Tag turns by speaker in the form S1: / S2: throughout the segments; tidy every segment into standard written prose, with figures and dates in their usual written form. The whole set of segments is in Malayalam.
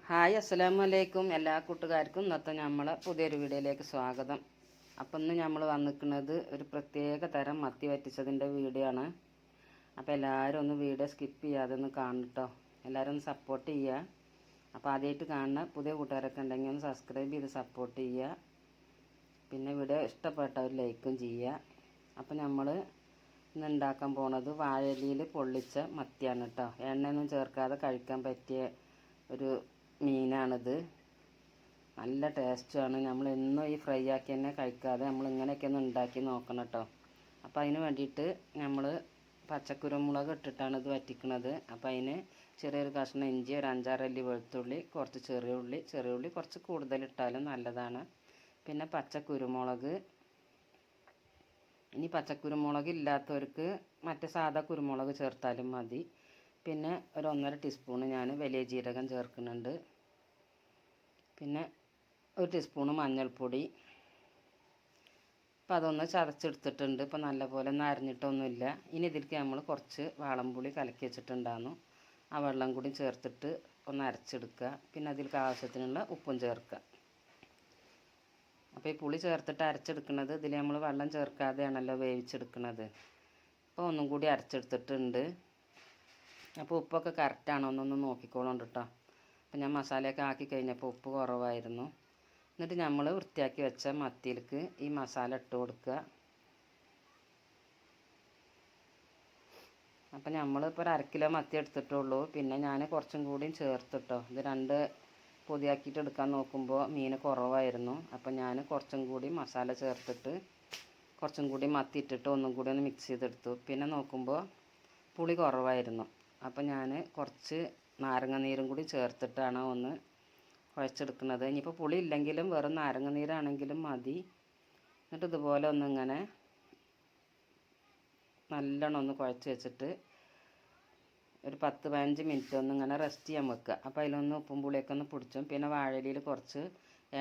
S1: ഹായ് അസ്സലാമു അലൈക്കും. എല്ലാ കൂട്ടുകാർക്കും ഇന്നത്തെ നമ്മളെ പുതിയൊരു വീഡിയോയിലേക്ക് സ്വാഗതം. അപ്പം ഇന്ന് നമ്മൾ വന്നിരിക്കുന്നത് ഒരു പ്രത്യേക തരം മത്തി വറ്റിച്ചതിൻ്റെ വീഡിയോ ആണ്. അപ്പോൾ എല്ലാവരും ഒന്ന് വീഡിയോ സ്കിപ്പ് ചെയ്യാതെ ഒന്ന് കാണട്ടോ, എല്ലാവരും ഒന്ന് സപ്പോർട്ട് ചെയ്യുക. അപ്പോൾ ആദ്യമായിട്ട് കാണുന്ന പുതിയ കൂട്ടുകാരൊക്കെ ഉണ്ടെങ്കിൽ ഒന്ന് സബ്സ്ക്രൈബ് ചെയ്ത് സപ്പോർട്ട് ചെയ്യുക. പിന്നെ വീഡിയോ ഇഷ്ടപ്പെട്ട ഒരു ലൈക്കും ചെയ്യുക. അപ്പോൾ നമ്മൾ ഇന്ന് ഉണ്ടാക്കാൻ പോണത് വാഴയിലയിൽ പൊള്ളിച്ച മത്തിയാണ് കേട്ടോ. എണ്ണയൊന്നും ചേർക്കാതെ കഴിക്കാൻ പറ്റിയ ഒരു മീനാണിത്. നല്ല ടേസ്റ്റുമാണ്. നമ്മൾ എന്നും ഈ ഫ്രൈ ആക്കി തന്നെ കഴിക്കാതെ നമ്മൾ ഇങ്ങനെയൊക്കെ ഒന്ന് ഉണ്ടാക്കി നോക്കണം കേട്ടോ. അപ്പോൾ അതിന് വേണ്ടിയിട്ട് നമ്മൾ പച്ചക്കുരുമുളക് ഇട്ടിട്ടാണ് ഇത് വറ്റിക്കുന്നത്. അപ്പോൾ അതിന് ചെറിയൊരു കഷ്ണം ഇഞ്ചി, ഒരു 5-6 അല്ലി വെളുത്തുള്ളി, കുറച്ച് ചെറിയ ഉള്ളി കുറച്ച് കൂടുതൽ ഇട്ടാലും നല്ലതാണ്. പിന്നെ പച്ചക്കുരുമുളക്. ഇനി പച്ചക്കുരുമുളക് ഇല്ലാത്തവർക്ക് മറ്റേ സാധാ കുരുമുളക് ചേർത്താലും മതി. പിന്നെ ഒരു 1.5 ടീസ്പൂണ് ഞാൻ വലിയ ജീരകം ചേർക്കുന്നുണ്ട്. പിന്നെ 1 ടീസ്പൂണ് മഞ്ഞൾപ്പൊടി. അപ്പോൾ അതൊന്ന് ചതച്ചെടുത്തിട്ടുണ്ട്. ഇപ്പോൾ നല്ലപോലെ ഒന്നും അരിഞ്ഞിട്ടൊന്നുമില്ല. ഇനി ഇതിലേക്ക് നമ്മൾ കുറച്ച് വാളംപുളി കലക്കി വെച്ചിട്ടുണ്ടായിരുന്നു. ആ വെള്ളം കൂടി ചേർത്തിട്ട് ഒന്ന് അരച്ചെടുക്കുക. പിന്നെ അതിലേക്ക് ആവശ്യത്തിനുള്ള ഉപ്പും ചേർക്കുക. അപ്പോൾ ഈ പുളി ചേർത്തിട്ട് അരച്ചെടുക്കുന്നത് ഇതിൽ നമ്മൾ വെള്ളം ചേർക്കാതെയാണല്ലോ വേവിച്ചെടുക്കുന്നത്. അപ്പോൾ ഒന്നും കൂടി അരച്ചെടുത്തിട്ടുണ്ട്. അപ്പോൾ ഉപ്പൊക്കെ കറക്റ്റാണോ എന്നൊന്ന് നോക്കിക്കോളുണ്ട് കേട്ടോ. അപ്പോൾ ഞാൻ മസാലയൊക്കെ ആക്കി കഴിഞ്ഞപ്പോൾ ഉപ്പ് കുറവായിരുന്നു. എന്നിട്ട് നമ്മൾ വൃത്തിയാക്കി വെച്ച മത്തിയിലേക്ക് ഈ മസാല ഇട്ട് കൊടുക്കുക. അപ്പോൾ നമ്മളിപ്പോൾ ഒരു 1/2 കിലോ മത്തി എടുത്തിട്ടുള്ളൂ. പിന്നെ ഞാൻ കുറച്ചും കൂടിയും ചേർത്തിട്ടോ. ഇത് 2 പൊതിയാക്കിയിട്ട് എടുക്കാൻ നോക്കുമ്പോൾ മീൻ കുറവായിരുന്നു. അപ്പോൾ ഞാൻ കുറച്ചും കൂടി മസാല ചേർത്തിട്ട് കുറച്ചും കൂടി മത്തി ഇട്ടിട്ട് ഒന്നും കൂടി ഒന്ന് മിക്സ് ചെയ്തെടുത്തു. പിന്നെ നോക്കുമ്പോൾ പുളി കുറവായിരുന്നു. അപ്പോൾ ഞാൻ കുറച്ച് നാരങ്ങ നീരും കൂടി ചേർത്തിട്ടാണ് ഒന്ന് കുഴച്ചെടുക്കുന്നത്. ഇനിയിപ്പോൾ പുളി ഇല്ലെങ്കിലും വെറും നാരങ്ങ നീരാണെങ്കിലും മതി. എന്നിട്ട് ഇതുപോലെ ഒന്നിങ്ങനെ നല്ലോണം ഒന്ന് കുഴച്ച് വെച്ചിട്ട് ഒരു 10-15 മിനിറ്റ് ഒന്നിങ്ങനെ റെസ്റ്റ് ചെയ്യാൻ വെക്കുക. അപ്പോൾ അതിലൊന്ന് ഉപ്പും പുളിയൊക്കെ ഒന്ന് പിടിച്ചും. പിന്നെ വാഴയിലയിൽ കുറച്ച്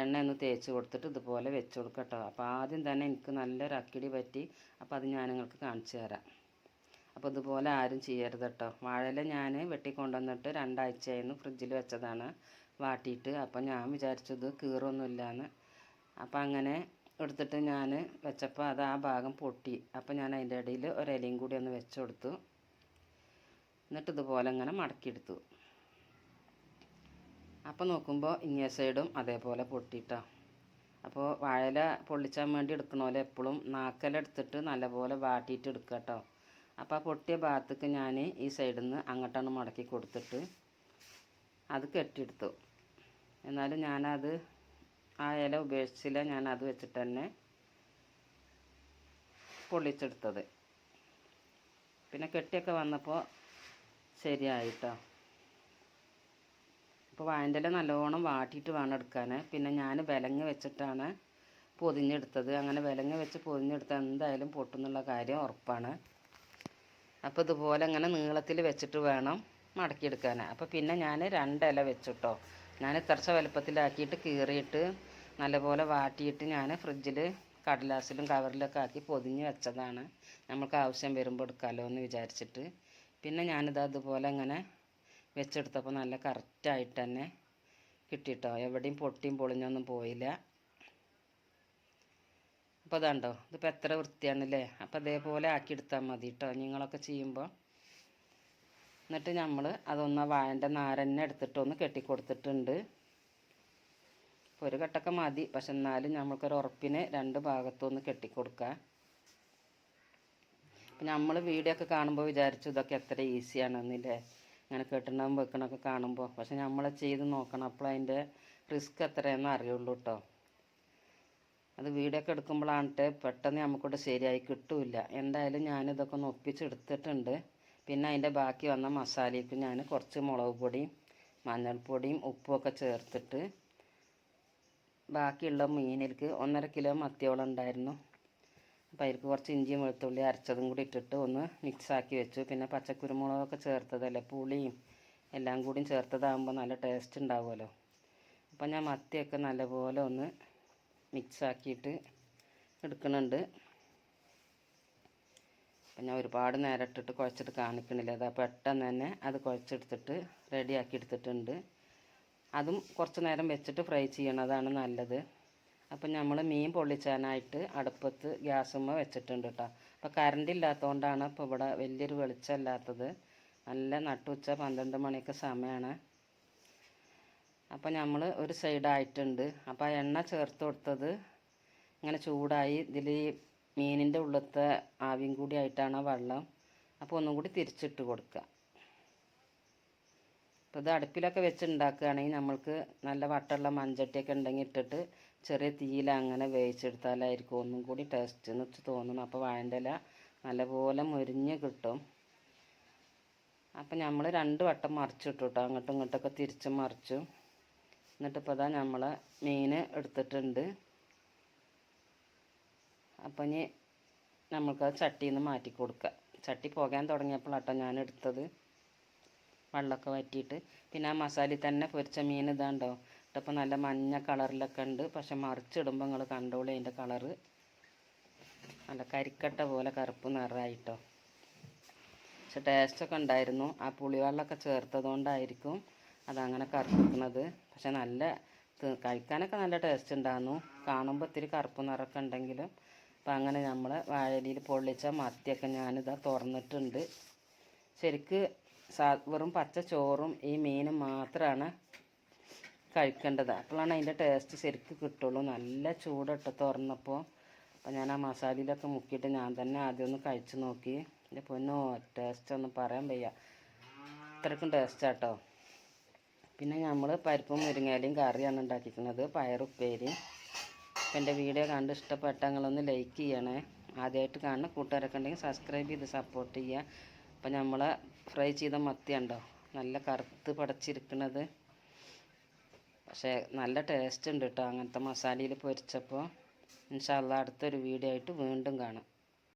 S1: എണ്ണ ഒന്ന് തേച്ച് കൊടുത്തിട്ട് ഇതുപോലെ വെച്ച് കൊടുക്കുക കേട്ടോ. അപ്പോൾ ആദ്യം തന്നെ എനിക്ക് നല്ലൊരു അക്കിടി പറ്റി. അപ്പോൾ അത് ഞാൻ നിങ്ങൾക്ക് കാണിച്ചു തരാം. അപ്പോൾ ഇതുപോലെ ആരും ചെയ്യരുത് കേട്ടോ. വാഴയില ഞാൻ വെട്ടിക്കൊണ്ടുവന്നിട്ട് 2 ആഴ്ചയായിരുന്നു ഫ്രിഡ്ജിൽ വെച്ചതാണ് വാട്ടിയിട്ട്. അപ്പോൾ ഞാൻ വിചാരിച്ചത് കീറൊന്നുമില്ലാന്ന്. അപ്പോൾ അങ്ങനെ എടുത്തിട്ട് ഞാൻ വെച്ചപ്പോൾ അത് ആ ഭാഗം പൊട്ടി. അപ്പോൾ ഞാൻ അതിൻ്റെ ഇടയിൽ ഒരിലയും കൂടി ഒന്ന് വെച്ച് കൊടുത്തു. എന്നിട്ട് ഇതുപോലെ ഇങ്ങനെ മടക്കിയെടുത്തു. അപ്പോൾ നോക്കുമ്പോൾ ഇങ്ങേ സൈഡും അതേപോലെ പൊട്ടിയിട്ടോ. അപ്പോൾ വാഴയില പൊള്ളിച്ചാൻ വേണ്ടി എടുക്കണ പോലെ എപ്പോഴും നാക്കലെടുത്തിട്ട് നല്ലപോലെ വാട്ടിയിട്ട് എടുക്കുക കേട്ടോ. അപ്പോൾ ആ പൊട്ടിയ ഭാഗത്തേക്ക് ഞാൻ ഈ സൈഡിൽ നിന്ന് അങ്ങോട്ടാണ് മടക്കി കൊടുത്തിട്ട് അത് കെട്ടിയെടുത്തു. എന്നാലും ഞാനത് ആ ഇല ഉപേക്ഷിച്ചില്ല. ഞാനത് വെച്ചിട്ട് തന്നെ പൊള്ളിച്ചെടുത്തത്. പിന്നെ കെട്ടിയൊക്കെ വന്നപ്പോൾ ശരിയായിട്ടോ. അപ്പോൾ വാഴൻ്റെ ഇല നല്ലോണം വാട്ടിയിട്ട് വേണം എടുക്കാൻ. പിന്നെ ഞാൻ വിലങ്ങ് വെച്ചിട്ടാണ് പൊതിഞ്ഞെടുത്തത്. അങ്ങനെ വിലങ്ങ് വെച്ച് പൊതിഞ്ഞെടുത്താൽ എന്തായാലും പൊട്ടുന്നുള്ള കാര്യം ഉറപ്പാണ്. അപ്പോൾ ഇതുപോലെ ഇങ്ങനെ നീളത്തിൽ വെച്ചിട്ട് വേണം മടക്കിയെടുക്കാൻ. അപ്പോൾ പിന്നെ ഞാൻ 2 ഇല വെച്ചിട്ടോ. ഞാൻ ഇത്രച്ച വലുപ്പത്തിലാക്കിയിട്ട് കീറിയിട്ട് നല്ലപോലെ വാട്ടിയിട്ട് ഞാൻ ഫ്രിഡ്ജിൽ കടലാസിലും കവറിലൊക്കെ ആക്കി പൊതിഞ്ഞ് വെച്ചതാണ്. നമുക്ക് ആവശ്യം വരുമ്പോൾ എടുക്കാമല്ലോ എന്ന് വിചാരിച്ചിട്ട്. പിന്നെ ഞാനിത് അതുപോലെ ഇങ്ങനെ വെച്ചെടുത്തപ്പോൾ നല്ല കറക്റ്റായിട്ട് തന്നെ കിട്ടിയിട്ടോ. എവിടെയും പൊട്ടിയും പൊളിഞ്ഞൊന്നും പോയില്ല. അപ്പോൾ അതാണ്ടോ, ഇതിപ്പോൾ എത്ര വൃത്തിയാണല്ലേ. അപ്പോൾ അതേപോലെ ആക്കിയെടുത്താൽ മതി കേട്ടോ നിങ്ങളൊക്കെ ചെയ്യുമ്പോൾ. എന്നിട്ട് നമ്മൾ അതൊന്ന് വാഴൻ്റെ നാരന്നെ എടുത്തിട്ടൊന്ന് കെട്ടിക്കൊടുത്തിട്ടുണ്ട്. ഒരു കെട്ടൊക്കെ മതി. പക്ഷെ എന്നാലും നമ്മൾക്കൊരു ഉറപ്പിന് 2 ഭാഗത്തൊന്ന് കെട്ടിക്കൊടുക്കുക. അപ്പം നമ്മൾ വീഡിയോ ഒക്കെ കാണുമ്പോൾ വിചാരിച്ചു ഇതൊക്കെ എത്ര ഈസിയാണെന്നില്ലേ, ഇങ്ങനെ കെട്ടണം വെക്കണമൊക്കെ കാണുമ്പോൾ. പക്ഷെ നമ്മൾ ചെയ്ത് നോക്കണം. അപ്പോൾ അതിൻ്റെ റിസ്ക് എത്രയെന്ന് അറിയുള്ളൂ കേട്ടോ. അത് വീഡിയോ ഒക്കെ എടുക്കുമ്പോഴാണിട്ട് പെട്ടെന്ന് നമുക്കിവിടെ ശരിയായി കിട്ടില്ല. എന്തായാലും ഞാനിതൊക്കെ ഒന്ന് ഒപ്പിച്ചെടുത്തിട്ടുണ്ട്. പിന്നെ അതിൻ്റെ ബാക്കി വന്ന മസാലയ്ക്ക് ഞാൻ കുറച്ച് മുളക് പൊടിയും മഞ്ഞൾപ്പൊടിയും ഉപ്പുമൊക്കെ ചേർത്തിട്ട് ബാക്കിയുള്ള മീനിലേക്ക് 1.5 കിലോ മത്തിയോളം ഉണ്ടായിരുന്നു. അപ്പോൾ അതിലേക്ക് കുറച്ച് ഇഞ്ചിയും വെളുത്തുള്ളി അരച്ചതും കൂടി ഇട്ടിട്ട് ഒന്ന് മിക്സാക്കി വെച്ചു. പിന്നെ പച്ചക്കുരുമുളകൊക്കെ ചേർത്തതല്ലേ, പുളിയും എല്ലാം കൂടിയും ചേർത്തതാകുമ്പോൾ നല്ല ടേസ്റ്റ് ഉണ്ടാവുമല്ലോ. അപ്പോൾ ഞാൻ മത്തിയൊക്കെ നല്ലപോലെ ഒന്ന് മിക്സാക്കിയിട്ട് എടുക്കുന്നുണ്ട്. അപ്പം ഞാൻ ഒരുപാട് നേരം ഇട്ടിട്ട് കുഴച്ചിട്ട് കാണിക്കണില്ല. അത് പെട്ടെന്ന് തന്നെ അത് കുഴച്ചെടുത്തിട്ട് റെഡിയാക്കി എടുത്തിട്ടുണ്ട്. അതും കുറച്ച് നേരം വെച്ചിട്ട് ഫ്രൈ ചെയ്യണതാണ് നല്ലത്. അപ്പം നമ്മൾ മീൻ പൊള്ളിച്ചാനായിട്ട് അടുപ്പത്ത് ഗ്യാസുമ്മ വെച്ചിട്ടുണ്ട് കേട്ടോ. അപ്പോൾ കറണ്ട് ഇല്ലാത്തതുകൊണ്ടാണ് ഇപ്പോൾ ഇവിടെ വലിയൊരു വെളിച്ചമില്ലാത്തത്. നല്ല നട്ടുച്ച 12 മണിയൊക്കെ സമയമാണ്. അപ്പോൾ നമ്മൾ ഒരു സൈഡായിട്ടുണ്ട്. അപ്പോൾ ആ എണ്ണ ചേർത്ത് കൊടുത്തത് ഇങ്ങനെ ചൂടായി ഇതിൽ മീനിൻ്റെ ഉള്ളത്തെ ആവിയും കൂടി ആയിട്ടാണ് വെള്ളം. അപ്പോൾ ഒന്നും കൂടി തിരിച്ചിട്ട് കൊടുക്കുക. അപ്പോൾ ഇത് അടുപ്പിലൊക്കെ വെച്ച് ഉണ്ടാക്കുകയാണെങ്കിൽ നമ്മൾക്ക് നല്ല വട്ടമുള്ള മൺചട്ടിയൊക്കെ ഉണ്ടെങ്കിൽ ഇട്ടിട്ട് ചെറിയ തീയിൽ അങ്ങനെ വേവിച്ചെടുത്താലായിരിക്കും ഒന്നും കൂടി ടേസ്റ്റ് എന്ന് വെച്ച് തോന്നുന്നു. അപ്പോൾ വാഴൻ്റെ ഇല നല്ലപോലെ മുരിഞ്ഞ് കിട്ടും. അപ്പം നമ്മൾ 2 വട്ടം മറിച്ചിട്ടു കേട്ടോ, അങ്ങോട്ടും ഇങ്ങോട്ടൊക്കെ തിരിച്ച് മറിച്ചു. എന്നിട്ടിപ്പോൾ ഇതാ നമ്മൾ മീൻ എടുത്തിട്ടുണ്ട്. അപ്പം ഇനി നമ്മൾക്കത് ചട്ടിയിൽ നിന്ന് മാറ്റി കൊടുക്കുക. ചട്ടി പോകാൻ തുടങ്ങിയപ്പോഴാട്ടോ ഞാൻ എടുത്തത്, വെള്ളമൊക്കെ വറ്റിയിട്ട്. പിന്നെ ആ മസാലയിൽ തന്നെ പൊരിച്ച മീൻ ഇതാണ്ടോ ഇട്ടപ്പോൾ നല്ല മഞ്ഞ കളറിലൊക്കെ ഉണ്ട്. പക്ഷെ മറിച്ചിടുമ്പോൾ നിങ്ങൾ കണ്ടോളൂ, അതിൻ്റെ കളറ് നല്ല കരിക്കട്ട പോലെ കറുപ്പ് നിറമായിട്ടോ. പക്ഷെ ടേസ്റ്റൊക്കെ ഉണ്ടായിരുന്നു. ആ പുളിവെള്ളമൊക്കെ ചേർത്തത് കൊണ്ടായിരിക്കും അതങ്ങനെ കറുപ്പിക്കുന്നത്. പക്ഷെ നല്ല കഴിക്കാനൊക്കെ നല്ല ടേസ്റ്റ് ഉണ്ടായിരുന്നു. കാണുമ്പോൾ ഇത്തിരി കറുപ്പ് നിറമൊക്കെ ഉണ്ടെങ്കിലും. അപ്പം അങ്ങനെ നമ്മൾ വാഴയിലയിൽ പൊള്ളിച്ച മത്തിയൊക്കെ ഞാനിതാ തുറന്നിട്ടുണ്ട്. ശരിക്ക് വെറും പച്ച ചോറും ഈ മീനും മാത്രമാണ് കഴിക്കേണ്ടത്. അപ്പോഴാണ് അതിൻ്റെ ടേസ്റ്റ് ശരിക്ക് കിട്ടുള്ളൂ. നല്ല ചൂടിട്ട് തുറന്നപ്പോൾ അപ്പോൾ ഞാൻ ആ മസാലയിലൊക്കെ മുക്കിയിട്ട് ഞാൻ തന്നെ ആദ്യം ഒന്ന് കഴിച്ച് നോക്കി. എൻ്റെ പൊന്നോ, ടേസ്റ്റ് ഒന്നും പറയാൻ വയ്യ, അത്രയ്ക്കും ടേസ്റ്റാട്ടോ. പിന്നെ നമ്മൾ പരിപ്പും മുരിങ്ങയിലയും കറിയാണ് ഉണ്ടാക്കിയിരിക്കുന്നത്, പയറുപ്പേരി. അപ്പോൾ എൻ്റെ വീഡിയോ കണ്ട് ഇഷ്ടപ്പെട്ടങ്ങളൊന്ന് ലൈക്ക് ചെയ്യണേ. ആദ്യമായിട്ട് കാണുന്ന കൂട്ടുകാരൊക്കെ ഉണ്ടെങ്കിൽ സബ്സ്ക്രൈബ് ചെയ്ത് സപ്പോർട്ട് ചെയ്യുക. അപ്പോൾ നമ്മൾ ഫ്രൈ ചെയ്ത മത്തി ഉണ്ടോ നല്ല കറുത്ത് പടച്ചിരിക്കുന്നത്. പക്ഷേ നല്ല ടേസ്റ്റ് ഉണ്ട് കേട്ടോ അങ്ങനത്തെ മസാലയിൽ പൊരിച്ചപ്പോൾ. ഇൻഷാ അല്ലാഹ് അടുത്തൊരു വീഡിയോ ആയിട്ട് വീണ്ടും കാണാം.